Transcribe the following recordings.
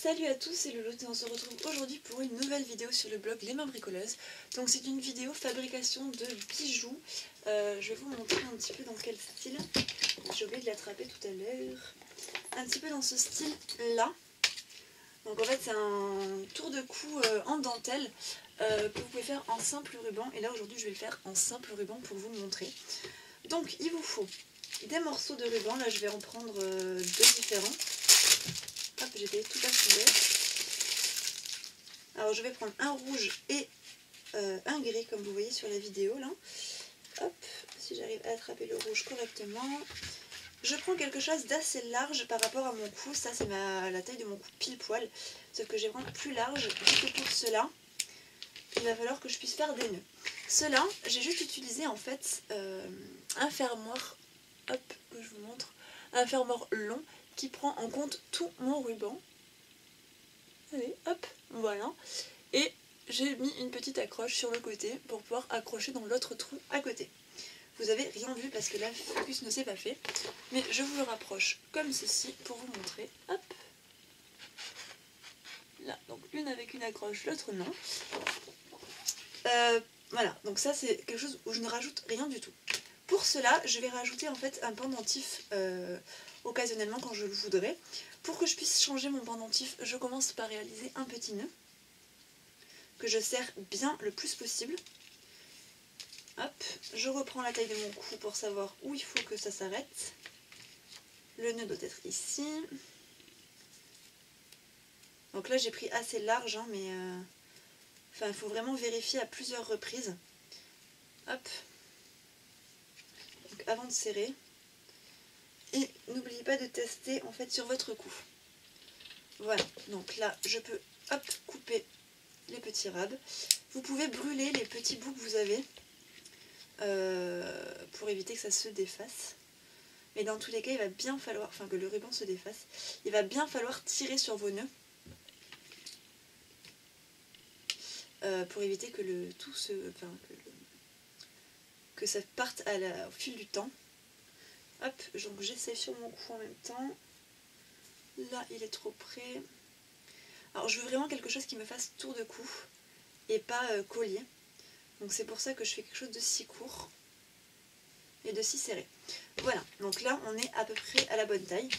Salut à tous, c'est Lolo et on se retrouve aujourd'hui pour une nouvelle vidéo sur le blog Les Mains Bricoleuses. Donc c'est une vidéo fabrication de bijoux. Je vais vous montrer un petit peu dans quel style. J'ai oublié de l'attraper tout à l'heure. Un petit peu dans ce style là. Donc en fait c'est un tour de cou en dentelle que vous pouvez faire en simple ruban. Et là aujourd'hui je vais le faire en simple ruban pour vous montrer. Donc il vous faut des morceaux de ruban. Là je vais en prendre deux différents. Hop, j'ai payé tout à fait. Alors je vais prendre un rouge et un gris comme vous voyez sur la vidéo là. Hop, si j'arrive à attraper le rouge correctement. Je prends quelque chose d'assez large par rapport à mon cou. Ça c'est la taille de mon cou pile poil. Sauf que je vais prendre plus large. Et que pour cela, il va falloir que je puisse faire des nœuds. Cela, j'ai juste utilisé en fait un fermoir. Hop, je vous montre. Un fermoir long qui prend en compte tout mon ruban. Allez, hop, voilà. Et j'ai mis une petite accroche sur le côté pour pouvoir accrocher dans l'autre trou à côté. Vous avez rien vu parce que là, le focus ne s'est pas fait. Mais je vous le rapproche comme ceci pour vous montrer. Hop. Là, donc une avec une accroche, l'autre non. Voilà, donc ça c'est quelque chose où je ne rajoute rien du tout. Pour cela, je vais rajouter en fait un pendentif occasionnellement quand je le voudrais. Pour que je puisse changer mon pendentif, je commence par réaliser un petit nœud que je serre bien le plus possible. Hop, je reprends la taille de mon cou pour savoir où il faut que ça s'arrête. Le nœud doit être ici. Donc là j'ai pris assez large, hein, mais enfin, il faut vraiment vérifier à plusieurs reprises. Hop. Donc avant de serrer. Et n'oubliez pas de tester en fait sur votre cou. Voilà, donc là je peux hop couper les petits rabs. Vous pouvez brûler les petits bouts que vous avez pour éviter que ça se défasse. Mais dans tous les cas, il va bien falloir, enfin que le ruban se défasse, il va bien falloir tirer sur vos nœuds pour éviter que le tout se, enfin que ça parte au fil du temps. Hop, donc j'essaie sur mon cou en même temps. Là, il est trop près. Alors, je veux vraiment quelque chose qui me fasse tour de cou et pas collier. Donc, c'est pour ça que je fais quelque chose de si court et de si serré. Voilà, donc là, on est à peu près à la bonne taille.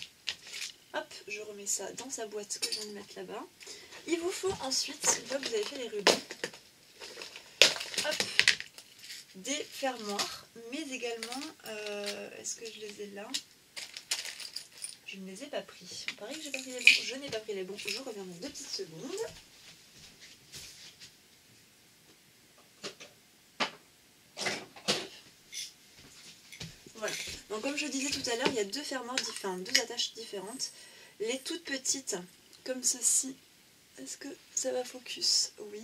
Hop, je remets ça dans sa boîte que je viens de mettre là-bas. Il vous faut ensuite, une fois que vous avez fait les rubans, hop, des fermoirs, mais également, est-ce que je les ai là? Je ne les ai pas pris. Il paraît que j'ai pas pris les bons. Je n'ai pas pris les bons. Je reviens dans 2 petites secondes. Voilà. Donc comme je disais tout à l'heure, il y a deux fermoirs différents, deux attaches différentes. Les toutes petites, comme ceci. Est-ce que ça va focus? Oui.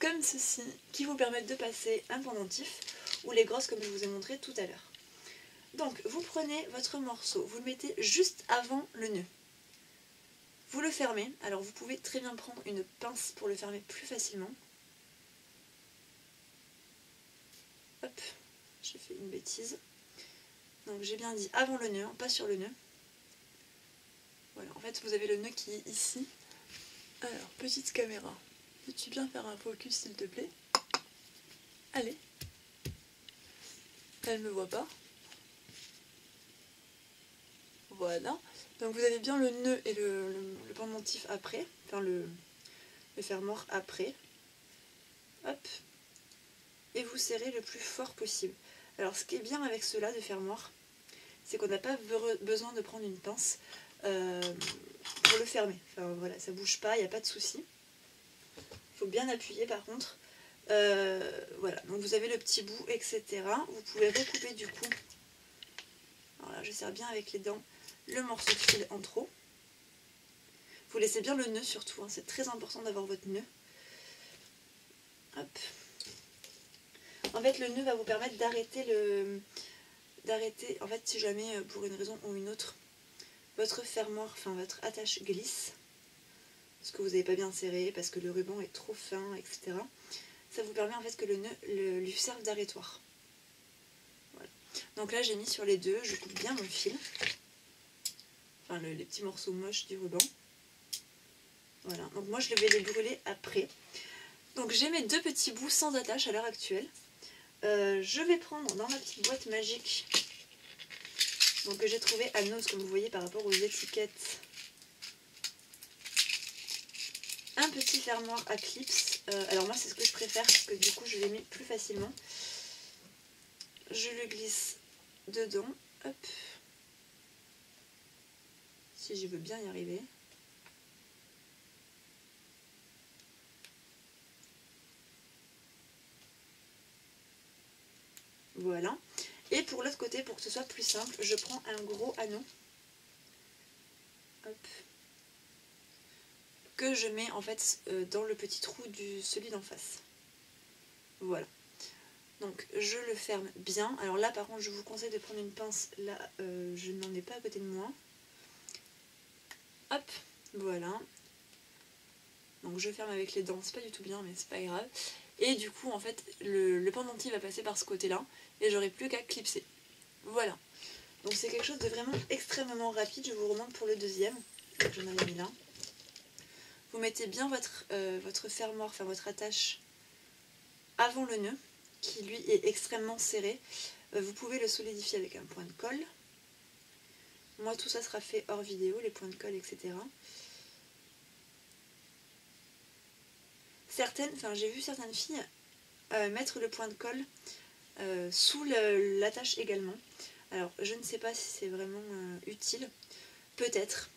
Comme ceci, qui vous permettent de passer un pendentif, ou les grosses comme je vous ai montré tout à l'heure. Donc, vous prenez votre morceau, vous le mettez juste avant le nœud. Vous le fermez. Alors, vous pouvez très bien prendre une pince pour le fermer plus facilement. Hop, j'ai fait une bêtise. Donc, j'ai bien dit avant le nœud, pas sur le nœud. Voilà, en fait, vous avez le nœud qui est ici. Alors, petite caméra. Peux-tu bien faire un focus, s'il te plaît? Allez. Elle ne me voit pas. Voilà, donc vous avez bien le nœud et le pendentif après, enfin le fermoir après. Hop, et vous serrez le plus fort possible. Alors ce qui est bien avec cela de fermoir, c'est qu'on n'a pas besoin de prendre une pince pour le fermer. Enfin voilà, ça bouge pas, il n'y a pas de souci. Il faut bien appuyer par contre. Voilà, donc vous avez le petit bout, etc. Vous pouvez recouper du coup. Alors là, je serre bien avec les dents le morceau de fil en trop. Vous laissez bien le nœud surtout, hein, c'est très important d'avoir votre nœud. Hop. En fait, le nœud va vous permettre d'arrêter en fait, si jamais pour une raison ou une autre, votre fermoir, enfin votre attache glisse, parce que vous n'avez pas bien serré, parce que le ruban est trop fin, etc. Ça vous permet en fait que le nœud lui serve d'arrêtoir. Voilà. Donc là, j'ai mis sur les deux, je coupe bien mon fil. Enfin, les petits morceaux moches du ruban. Voilà, donc moi je vais les brûler après. Donc j'ai mes 2 petits bouts sans attache à l'heure actuelle. Je vais prendre dans ma petite boîte magique, donc que j'ai trouvé à Nose, comme vous voyez par rapport aux étiquettes, un petit fermoir à clips. Alors moi c'est ce que je préfère parce que du coup je les mets plus facilement. Je le glisse dedans, hop, si je veux bien y arriver. Voilà. Et pour l'autre côté, pour que ce soit plus simple, je prends un gros anneau. Hop. Que je mets en fait dans le petit trou du celui d'en face. Voilà. Donc je le ferme bien. Alors là par contre je vous conseille de prendre une pince. Là je n'en ai pas à côté de moi. Hop. Voilà. Donc je ferme avec les dents. C'est pas du tout bien mais c'est pas grave. Et du coup en fait le pendentif va passer par ce côté là. Et j'aurai plus qu'à clipser. Voilà. Donc c'est quelque chose de vraiment extrêmement rapide. Je vous remonte pour le deuxième. J'en avais mis là. Vous mettez bien votre fermoir, enfin votre attache avant le nœud, qui lui est extrêmement serré. Vous pouvez le solidifier avec un point de colle. Moi tout ça sera fait hors vidéo, les points de colle, etc. J'ai vu certaines filles mettre le point de colle sous l'attache également. Alors je ne sais pas si c'est vraiment utile, peut-être.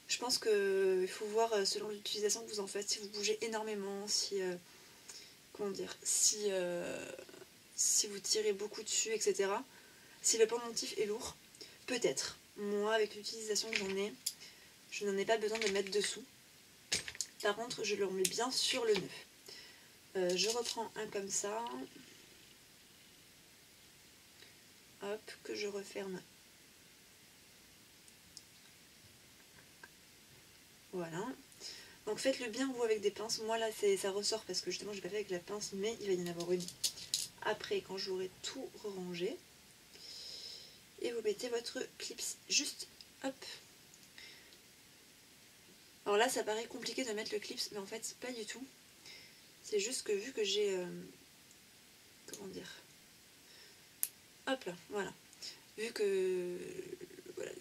Je pense qu'il faut voir selon l'utilisation que vous en faites, si vous bougez énormément, si comment dire, si vous tirez beaucoup dessus, etc. Si le pendentif est lourd, peut-être. Moi, avec l'utilisation que j'en ai, je n'en ai pas besoin de le mettre dessous. Par contre, je le remets bien sur le nœud. Je reprends un comme ça. Hop, que je referme. Voilà. Donc faites-le bien vous avec des pinces. Moi là ça ressort parce que justement je n'ai pas fait avec la pince, mais il va y en avoir une après quand j'aurai tout rangé. Et vous mettez votre clips juste, hop. Alors là ça paraît compliqué de mettre le clips, mais en fait pas du tout. C'est juste que vu que j'ai, comment dire, hop là, voilà. Vu que, voilà,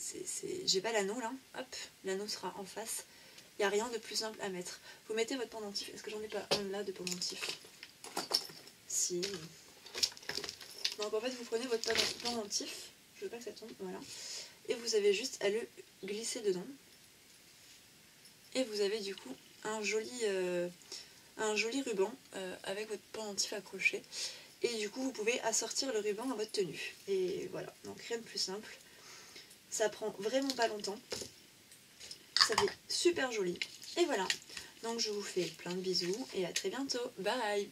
j'ai pas l'anneau là, hop, l'anneau sera en face. Il n'y a rien de plus simple à mettre. Vous mettez votre pendentif. Est-ce que j'en ai pas un là de pendentif? Si. Donc en fait vous prenez votre pendentif, je veux pas que ça tombe, voilà. Et vous avez juste à le glisser dedans. Et vous avez du coup un joli ruban avec votre pendentif accroché. Et du coup vous pouvez assortir le ruban à votre tenue. Et voilà, donc rien de plus simple. Ça prend vraiment pas longtemps. Ça fait super joli. Et voilà. Donc je vous fais plein de bisous et à très bientôt. Bye!